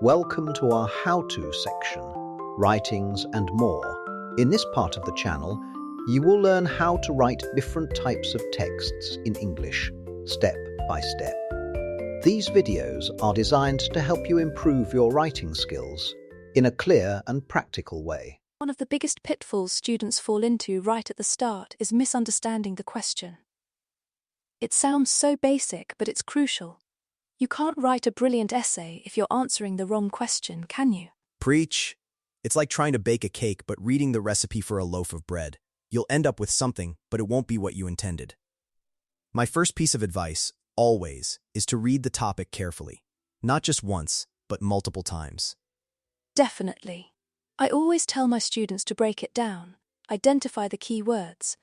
Welcome to our How-To section, Writings and More. In this part of the channel, you will learn how to write different types of texts in English, step by step. These videos are designed to help you improve your writing skills in a clear and practical way. One of the biggest pitfalls students fall into right at the start is misunderstanding the question. It sounds so basic, but it's crucial. You can't write a brilliant essay if you're answering the wrong question, can you? Preach. It's like trying to bake a cake but reading the recipe for a loaf of bread. You'll end up with something, but it won't be what you intended. My first piece of advice, always, is to read the topic carefully. Not just once, but multiple times. Definitely. I always tell my students to break it down, identify the key words.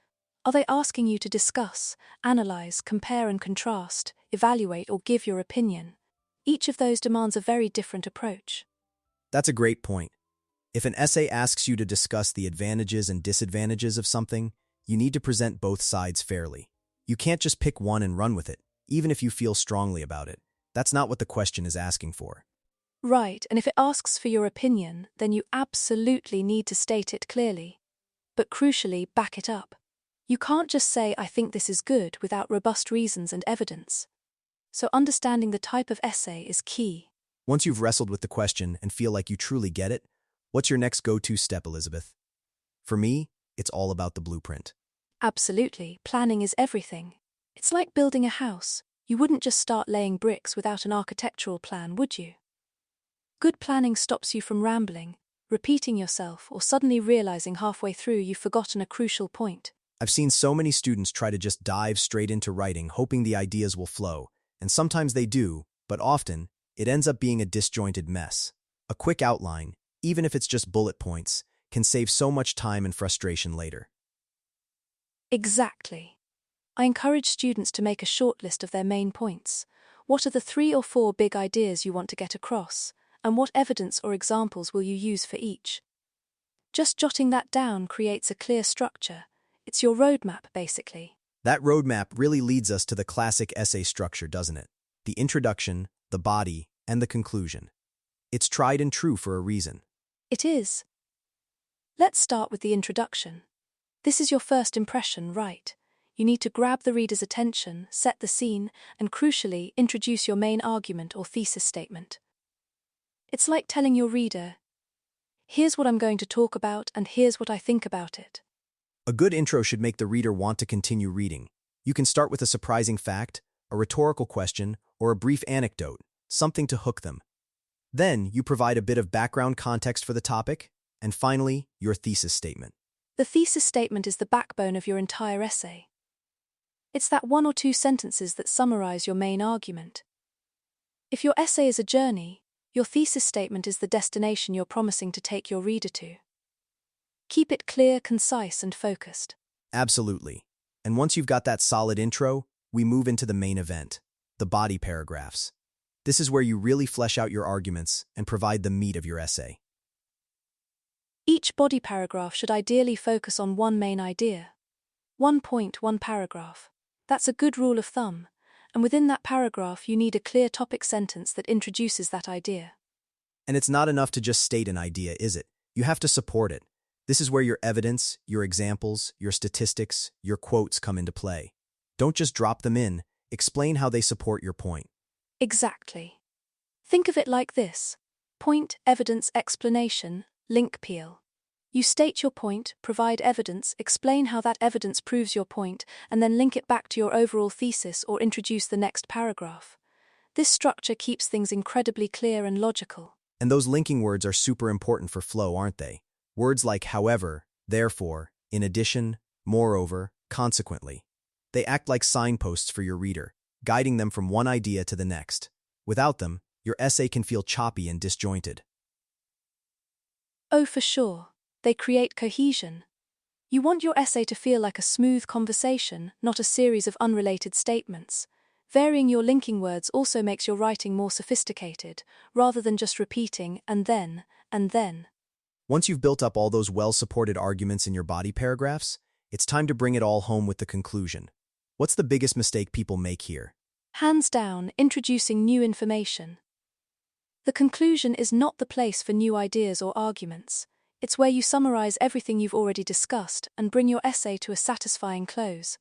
Are they asking you to discuss, analyze, compare and contrast, evaluate or give your opinion? Each of those demands a very different approach. That's a great point. If an essay asks you to discuss the advantages and disadvantages of something, you need to present both sides fairly. You can't just pick one and run with it, even if you feel strongly about it. That's not what the question is asking for. Right, and if it asks for your opinion, then you absolutely need to state it clearly. But crucially, back it up. You can't just say, "I think this is good," without robust reasons and evidence. So understanding the type of essay is key. Once you've wrestled with the question and feel like you truly get it, what's your next go-to step, Elizabeth? For me, it's all about the blueprint. Absolutely, planning is everything. It's like building a house. You wouldn't just start laying bricks without an architectural plan, would you? Good planning stops you from rambling, repeating yourself, or suddenly realizing halfway through you've forgotten a crucial point. I've seen so many students try to just dive straight into writing, hoping the ideas will flow, and sometimes they do, but often, it ends up being a disjointed mess. A quick outline, even if it's just bullet points, can save so much time and frustration later. Exactly. I encourage students to make a short list of their main points. What are the 3 or 4 big ideas you want to get across, and what evidence or examples will you use for each? Just jotting that down creates a clear structure. It's your roadmap, basically. That roadmap really leads us to the classic essay structure, doesn't it? The introduction, the body, and the conclusion. It's tried and true for a reason. It is. Let's start with the introduction. This is your first impression, right? You need to grab the reader's attention, set the scene, and crucially, introduce your main argument or thesis statement. It's like telling your reader, "Here's what I'm going to talk about, and here's what I think about it." A good intro should make the reader want to continue reading. You can start with a surprising fact, a rhetorical question, or a brief anecdote, something to hook them. Then, you provide a bit of background context for the topic, and finally, your thesis statement. The thesis statement is the backbone of your entire essay. It's that 1 or 2 sentences that summarize your main argument. If your essay is a journey, your thesis statement is the destination you're promising to take your reader to. Keep it clear, concise, and focused. Absolutely. And once you've got that solid intro, we move into the main event, the body paragraphs. This is where you really flesh out your arguments and provide the meat of your essay. Each body paragraph should ideally focus on one main idea. 1 point, 1 paragraph. That's a good rule of thumb, and within that paragraph you need a clear topic sentence that introduces that idea. And it's not enough to just state an idea, is it? You have to support it. This is where your evidence, your examples, your statistics, your quotes come into play. Don't just drop them in, explain how they support your point. Exactly. Think of it like this: point, evidence, explanation, link peel. You state your point, provide evidence, explain how that evidence proves your point, and then link it back to your overall thesis or introduce the next paragraph. This structure keeps things incredibly clear and logical. And those linking words are super important for flow, aren't they? Words like however, therefore, in addition, moreover, consequently. They act like signposts for your reader, guiding them from one idea to the next. Without them, your essay can feel choppy and disjointed. Oh, for sure. They create cohesion. You want your essay to feel like a smooth conversation, not a series of unrelated statements. Varying your linking words also makes your writing more sophisticated, rather than just repeating and then, and then. Once you've built up all those well-supported arguments in your body paragraphs, it's time to bring it all home with the conclusion. What's the biggest mistake people make here? Hands down, introducing new information. The conclusion is not the place for new ideas or arguments. It's where you summarize everything you've already discussed and bring your essay to a satisfying close.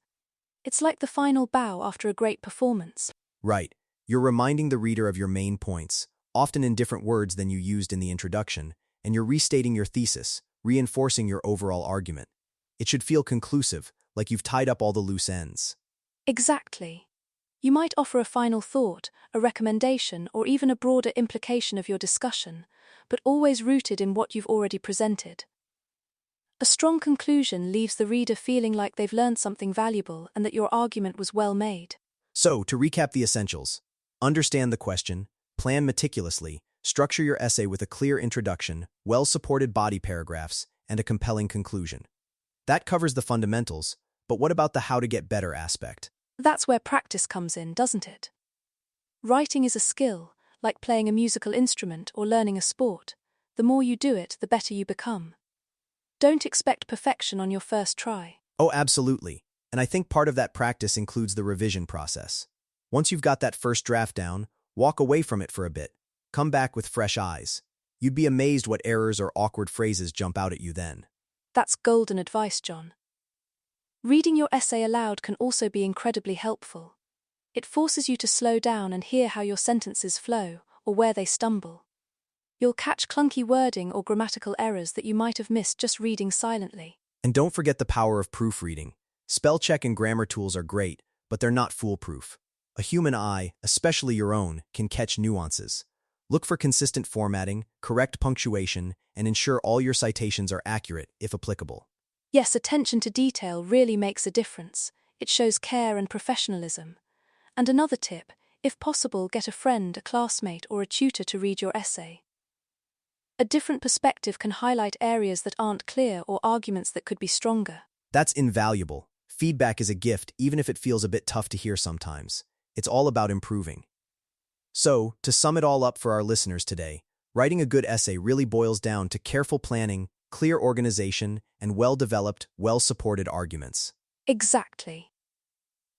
It's like the final bow after a great performance. Right. You're reminding the reader of your main points, often in different words than you used in the introduction, and you're restating your thesis, reinforcing your overall argument. It should feel conclusive, like you've tied up all the loose ends. Exactly. You might offer a final thought, a recommendation, or even a broader implication of your discussion, but always rooted in what you've already presented. A strong conclusion leaves the reader feeling like they've learned something valuable and that your argument was well made. So, to recap the essentials, understand the question, plan meticulously, structure your essay with a clear introduction, well-supported body paragraphs, and a compelling conclusion. That covers the fundamentals, but what about the how to get better aspect? That's where practice comes in, doesn't it? Writing is a skill, like playing a musical instrument or learning a sport. The more you do it, the better you become. Don't expect perfection on your first try. Oh, absolutely. And I think part of that practice includes the revision process. Once you've got that first draft down, walk away from it for a bit. Come back with fresh eyes. You'd be amazed what errors or awkward phrases jump out at you then. That's golden advice, John. Reading your essay aloud can also be incredibly helpful. It forces you to slow down and hear how your sentences flow, or where they stumble. You'll catch clunky wording or grammatical errors that you might have missed just reading silently. And don't forget the power of proofreading. Spell check and grammar tools are great, but they're not foolproof. A human eye, especially your own, can catch nuances. Look for consistent formatting, correct punctuation, and ensure all your citations are accurate, if applicable. Yes, attention to detail really makes a difference. It shows care and professionalism. And another tip, if possible, get a friend, a classmate, or a tutor to read your essay. A different perspective can highlight areas that aren't clear or arguments that could be stronger. That's invaluable. Feedback is a gift, even if it feels a bit tough to hear sometimes. It's all about improving. So, to sum it all up for our listeners today, writing a good essay really boils down to careful planning, clear organization, and well-developed, well-supported arguments. Exactly.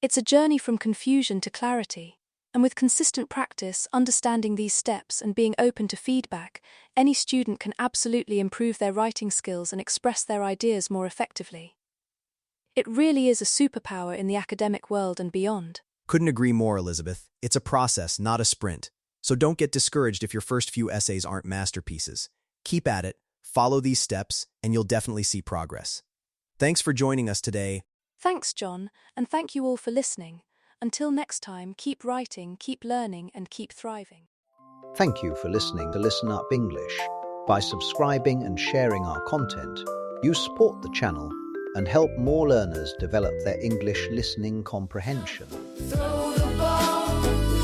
It's a journey from confusion to clarity, and with consistent practice, understanding these steps and being open to feedback, any student can absolutely improve their writing skills and express their ideas more effectively. It really is a superpower in the academic world and beyond. Couldn't agree more, Elizabeth. It's a process, not a sprint. So don't get discouraged if your first few essays aren't masterpieces. Keep at it, follow these steps, and you'll definitely see progress. Thanks for joining us today. Thanks, John, and thank you all for listening. Until next time, keep writing, keep learning, and keep thriving. Thank you for listening to Listen Up English. By subscribing and sharing our content, you support the channel and help more learners develop their English listening comprehension. Throw the ball.